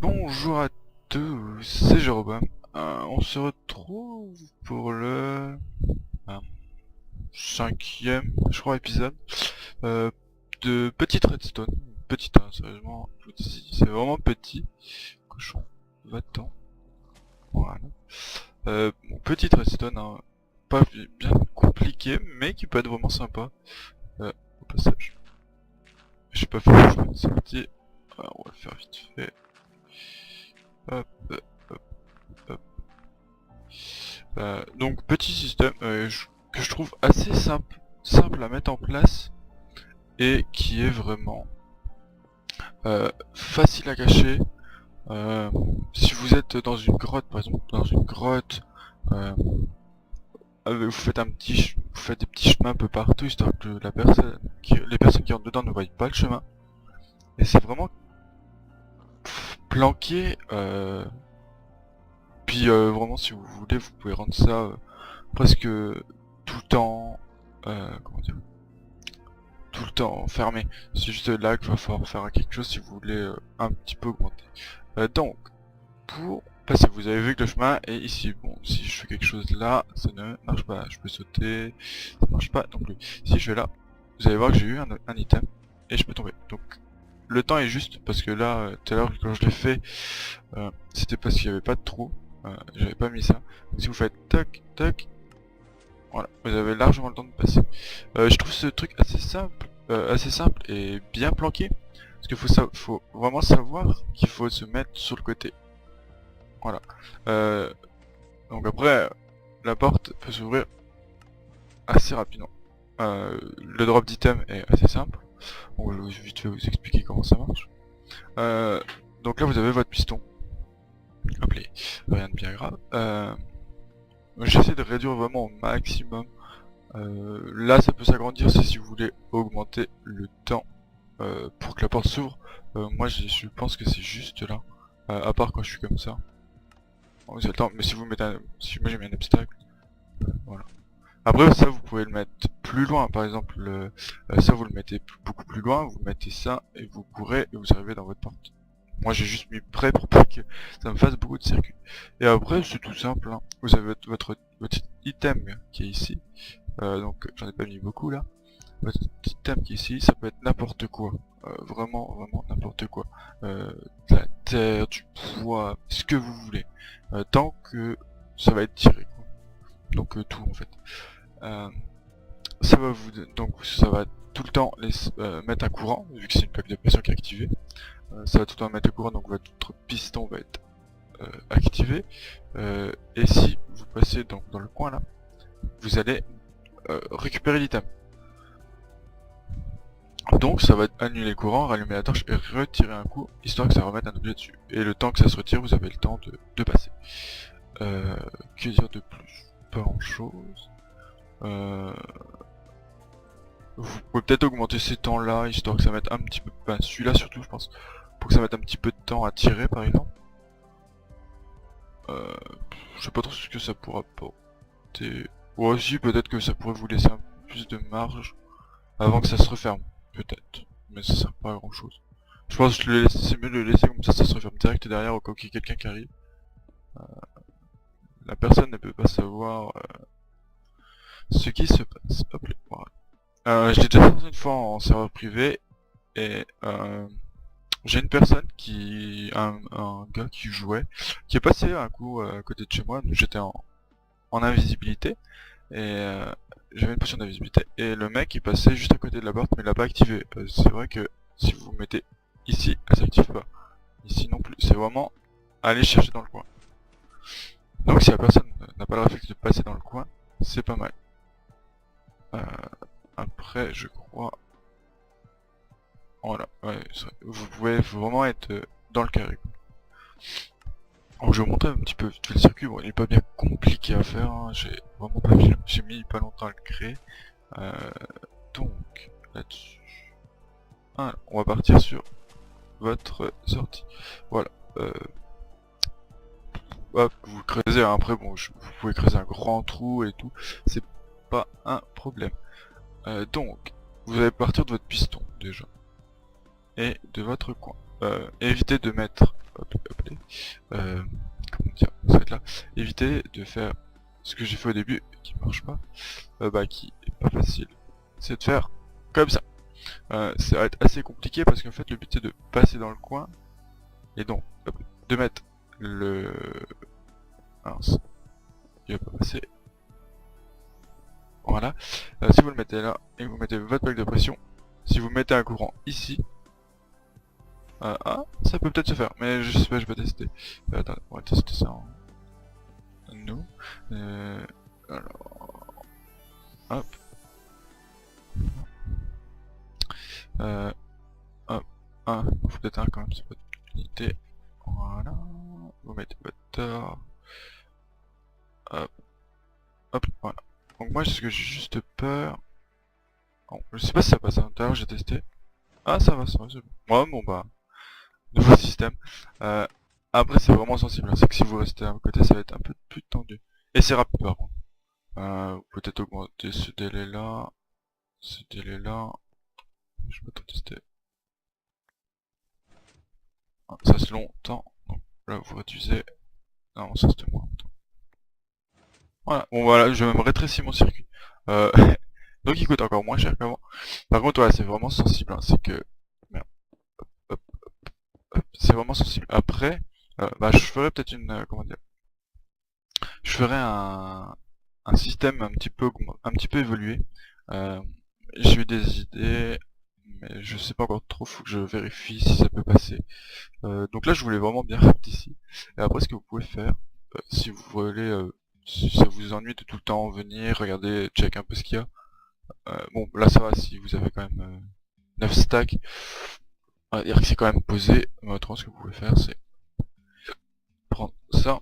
Bonjour à tous, c'est Jérôme. On se retrouve pour le euh, cinquième, je crois, épisode de Petite Redstone. Petite, hein, sérieusement, je vous dis, c'est vraiment petit. Cochon, va-t'en. Voilà. Bon, Petite Redstone, hein, pas bien compliqué, mais qui peut être vraiment sympa. Au passage, j'ai pas fait le chemin de sortie. Alors, on va le faire vite fait. Hop, hop, hop. Donc petit système que je trouve assez simple à mettre en place et qui est vraiment facile à cacher. Si vous êtes dans une grotte, par exemple, dans une grotte, euh, vous faites vous faites des petits chemins un peu partout histoire que les personnes qui rentrent dedans ne voient pas le chemin. Et c'est vraiment planqué. Puis vraiment, si vous voulez, vous pouvez rendre ça presque tout le temps. Comment dire, tout le temps fermé. C'est juste là qu'il va falloir faire quelque chose si vous voulez un petit peu augmenter. Donc, pour passer, vous avez vu que le chemin est ici. Bon, si je fais quelque chose là, ça ne marche pas. Je peux sauter, ça ne marche pas non plus. Si je vais là, vous allez voir que j'ai eu un item et je peux tomber. Donc, le temps est juste parce que là, tout à l'heure quand je l'ai fait, c'était parce qu'il n'y avait pas de trou. J'avais pas mis ça. Donc, si vous faites toc toc, voilà, vous avez largement le temps de passer. Je trouve ce truc assez simple et bien planqué. Parce qu'il faut vraiment savoir qu'il faut se mettre sur le côté. Voilà. Donc après, la porte peut s'ouvrir assez rapidement. Le drop d'item est assez simple. Bon, je vais vite fait vous expliquer comment ça marche. Donc là, vous avez votre piston. Hop là, rien de bien grave. J'essaie de réduire vraiment au maximum. Là, ça peut s'agrandir si vous voulez augmenter le temps pour que la porte s'ouvre. Moi, je pense que c'est juste là. À part quand je suis comme ça. Bon, vous avez le temps, mais si vous mettez si moi j'ai mis un obstacle, voilà. Après, ça, vous pouvez le mettre plus loin. Par exemple, ça, vous le mettez beaucoup plus loin. Vous mettez ça et vous courez et vous arrivez dans votre porte. Moi, j'ai juste mis près pour pas que ça me fasse beaucoup de circuits. Et après, c'est tout simple, hein. Vous avez votre item qui est ici. Donc, j'en ai pas mis beaucoup là. Votre item qui est ici, ça peut être n'importe quoi. Vraiment n'importe quoi. De la terre, du poids, ce que vous voulez. Tant que ça va être tiré, quoi. Donc tout en fait. Donc ça va tout le temps mettre un courant, vu que c'est une plaque de pression qui est activée. Ça va tout le temps mettre le courant, donc votre piston va être activé. Et si vous passez donc dans le coin là, vous allez récupérer l'item. Donc ça va annuler le courant, rallumer la torche et retirer un coup, histoire que ça remette un objet dessus. Et le temps que ça se retire, vous avez le temps de passer. Que dire de plus? Pas grand chose. Vous pouvez peut-être augmenter ces temps là, histoire que ça mette un petit peu... Enfin celui-là surtout je pense, pour que ça mette un petit peu de temps à tirer par exemple. Je sais pas trop ce que ça pourra apporter. Ou aussi peut-être que ça pourrait vous laisser un peu plus de marge avant que ça se referme. Peut-être. Mais ça sert pas à grand chose. Je pense que c'est mieux de le laisser comme ça se referme direct derrière au cas où il y a quelqu'un qui arrive. La personne ne peut pas savoir ce qui se passe. Hop là, voilà. Je l'ai déjà fait une fois en serveur privé et j'ai une personne un gars qui jouait, qui est passé un coup à côté de chez moi. J'étais en invisibilité et j'avais une potion d'invisibilité et le mec il passait juste à côté de la porte mais il l'a pas activé. C'est vrai que si vous vous mettez ici, elle s'active pas. Ici non plus. C'est vraiment aller chercher dans le coin. Donc si la personne n'a pas le réflexe de passer dans le coin, c'est pas mal. Après je crois... Voilà, ouais, vous pouvez vraiment être dans le carré. Alors je vais vous montrer un petit peu vite fait le circuit. Bon, il est pas bien compliqué à faire, hein. J'ai mis pas longtemps à le créer. Donc là-dessus, voilà, on va partir sur votre sortie. Voilà. Hop, vous creusez. Hein. Après, bon, vous pouvez creuser un grand trou et tout. C'est pas un problème. Donc, vous allez partir de votre piston déjà et de votre coin. éviter de mettre, comment dire, ça va être là, éviter de faire ce que j'ai fait au début, qui marche pas, qui est pas facile, c'est de faire comme ça. Ça va être assez compliqué parce qu'en fait le but c'est de passer dans le coin, et donc de mettre le... Mince, il va pas passer. Voilà, si vous le mettez là, et vous mettez votre plaque de pression, si vous mettez un courant ici, ça peut peut-être se faire, mais je sais pas, je vais tester. Attendez, on va tester ça en nous. Alors, hop. Hop. Faut peut-être un quand même, c'est pas une unité. Voilà. Vous mettez votre tort. Hop. Hop, voilà. Donc moi, ce que j'ai juste peur... Bon, je sais pas si ça passe à l'intérieur, j'ai testé. Ah, ça va, c'est bon. Ouais, bon bah, nouveau système. Après, c'est vraiment sensible, hein. C'est que si vous restez à côté, ça va être un peu plus tendu. Et c'est rapide par contre. Peut-être augmenter ce délai-là. Ce délai-là. Je peux tout tester. Ça c'est longtemps. Donc là, vous réduisez. Non, ça c'était moins longtemps. Voilà. Bon, voilà, je vais même rétrécir mon circuit. Donc il coûte encore moins cher qu'avant. Par contre, voilà, c'est vraiment sensible, hein. C'est que... Merde. Hop, c'est vraiment sensible. Après, je ferai peut-être une... comment dire, je ferai un système un petit peu évolué. J'ai eu des idées, mais je sais pas encore trop, faut que je vérifie si ça peut passer. Donc là, je voulais vraiment bien faire ici. Et après, ce que vous pouvez faire, si vous voulez, si ça vous ennuie de tout le temps venir, regarder, check un peu ce qu'il y a. Bon, là ça va, si vous avez quand même 9 stacks, on va dire que c'est quand même posé. Mais autrement, ce que vous pouvez faire, c'est prendre ça.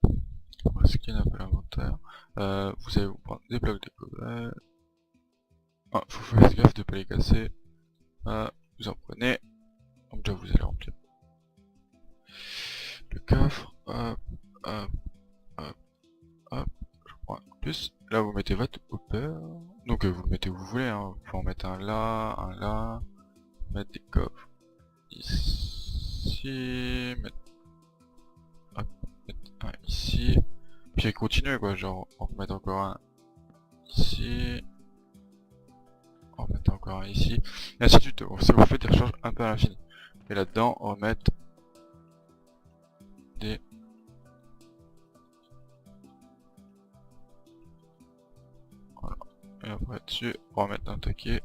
On va scanner un peu l'inventaire. Vous allez vous prendre des blocs de cobalt. Faut faire gaffe de pas les casser. Vous en prenez. Donc là, vous allez remplir le coffre. Hop, hop, hop, hop. Je prends un plus. Là, vous mettez votre hopper. Donc vous le mettez où vous voulez. Hein. Vous pouvez en mettre un là. Mettre des coffres ici. Hop, mettre un ici. Puis continuer quoi. Genre, en remettre encore un ici. En remettre encore un ici. Et ainsi de suite. Ça vous fait des recharges un peu à l'infini. Et là-dedans, on va mettre des... Voilà. Et après dessus, on va mettre un taquet.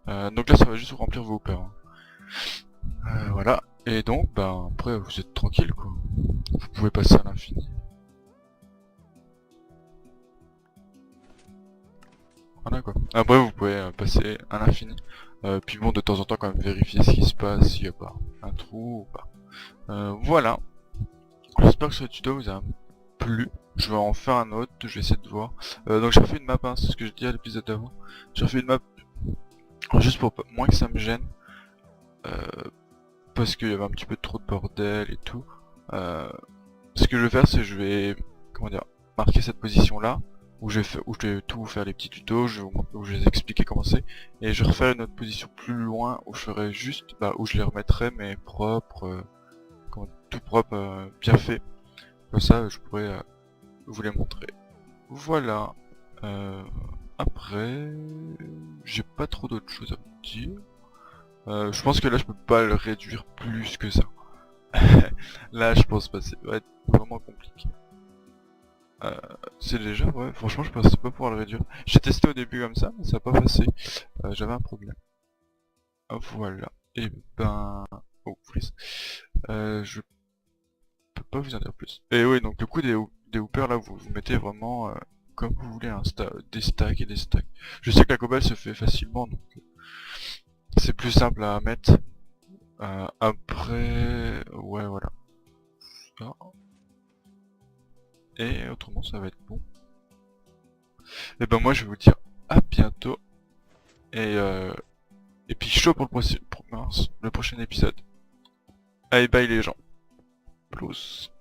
Donc là, ça va juste vous remplir vos hoppers. Hein. Voilà. Et donc, après, vous êtes tranquille, quoi. Vous pouvez passer à l'infini. Voilà, quoi. Après, vous pouvez passer à l'infini. Puis bon, de temps en temps, quand même, vérifier ce qui se passe, s'il n'y a pas un trou ou pas. Voilà. J'espère que ce tuto vous a plu. Je vais en faire un autre, je vais essayer de voir. Donc j'ai refait une map, hein, c'est ce que je dis à l'épisode d'avant. J'ai refait une map juste pour moins que ça me gêne. Parce qu'il y avait un petit peu trop de bordel et tout. Ce que je vais faire, c'est je vais, comment dire, marquer cette position là, où je vais tout vous faire les petits tutos, où je vais vous expliquer comment c'est, et je vais refaire une autre position plus loin, où je ferai juste, où je les remettrai, mais propres, tout propre, bien fait. Comme ça, je pourrais vous les montrer. Voilà. Après, j'ai pas trop d'autres choses à vous dire. Je pense que là, je peux pas le réduire plus que ça. Là, je pense pas, ça va être vraiment compliqué. C'est déjà, ouais, franchement, je pensais pas pouvoir le réduire. J'ai testé au début comme ça, mais ça a pas passé. J'avais un problème. Voilà. Et oh, freeze. Je peux pas vous en dire plus. Et oui, donc le coup des hoopers, là, vous mettez vraiment comme vous voulez, hein, des stacks et des stacks. Je sais que la cobalt se fait facilement, donc c'est plus simple à mettre. Après, ouais, voilà. Ça. Et autrement, ça va être bon. Et moi, je vais vous dire à bientôt. Et puis chaud pour le prochain épisode. Allez, bye les gens. Plus.